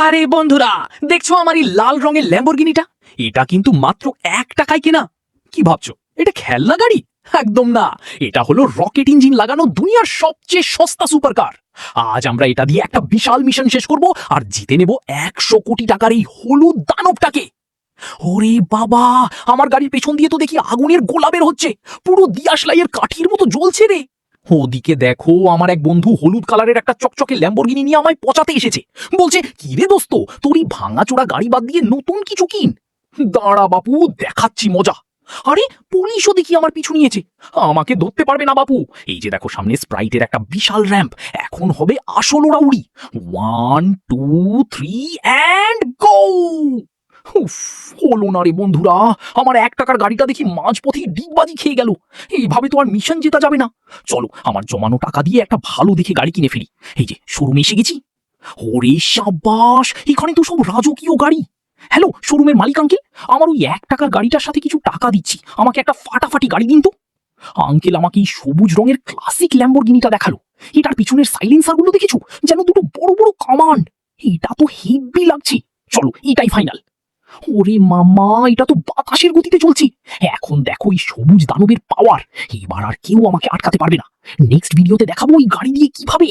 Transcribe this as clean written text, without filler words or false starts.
আরে বন্ধুরা, দেখছো আমার এই লাল রঙের ল্যাম্বরগিনিটা? এটা কিন্তু মাত্র 1 টাকায় কেনা। কি ভাবছো এটা খেলনা গাড়ি? একদম না, এটা হলো রকেট ইঞ্জিন লাগানো দুনিয়ার সবচেয়ে সস্তা সুপারকার। আজ আমরা এটা দিয়ে একটা বিশাল মিশন শেষ করব আর জিতে নেব 100 কোটি টাকার এই হলুদ দানবটাকে। ওরে বাবা, আমার গাড়ির পেছন দিয়ে তো দেখি আগুনের গোলা বের হচ্ছে, পুরো দিয়াশলাইয়ের কাঠির মতো জ্বলছে রে। ওদিকে দেখো, আমার এক বন্ধু হলুদ কালারের একটা চকচকে ল্যাম্বরগিনি নিয়ে আমায় পচাতে এসেছে। বলছে, কি রে দোস্ত, তোর এই ভাঙাচোরা গাড়ি বাদ দিয়ে নতুন কিছু কিন। দাঁড়া বাপু, দেখাচ্ছি মজা। আরে পুলিশও দেখি আমার পিছু নিয়েছে। আমাকে ধরতে পারবে না বাপু। এই যে দেখো, সামনে স্প্রাইটের একটা বিশাল র্যাম্প। এখন হবে আসল ওড়াউড়ি। 1 2 3 অ্যান্ড গো। উফ, হলো না রে বন্ধুরা, আমার 1 টাকার গাড়িটা দেখি মাঝপথে ডিগবাজি খেয়ে গেল। এইভাবে তো আর মিশন জেতা যাবে না। চলো, আমার জমানো টাকা দিয়ে একটা ভালো দেখে গাড়ি কিনে ফেলি। এই যে শোরুমে এসে গেছি। ওরে সাবাস, এখানে তো সব রাজকীয় গাড়ি। হ্যালো শোরুমের মালিক আঙ্কেল, আমার ওই 1 টাকার গাড়িটার সাথে কিছু টাকা দিচ্ছি, আমাকে একটা ফাটাফাটি গাড়ি দিন তো। আঙ্কেল আমাকে এই সবুজ রঙের ক্লাসিক ল্যাম্বরগিনিটা দেখালো। এটার পিছনের সাইলেন্সারগুলো দেখেছো, যেন দুটো বড় বড় কামান। এটা তো হেভি লাগছে। চলো, এটাই ফাইনাল। ওরে মামা, এটা তো বাতাসের গতিতে চলছে। এখন দেখো এই সবুজ দানবের পাওয়ার। এবার আর কেউ আমাকে আটকাতে পারবে না। নেক্সট ভিডিওতে দেখাবো এই গাড়ি দিয়ে কিভাবে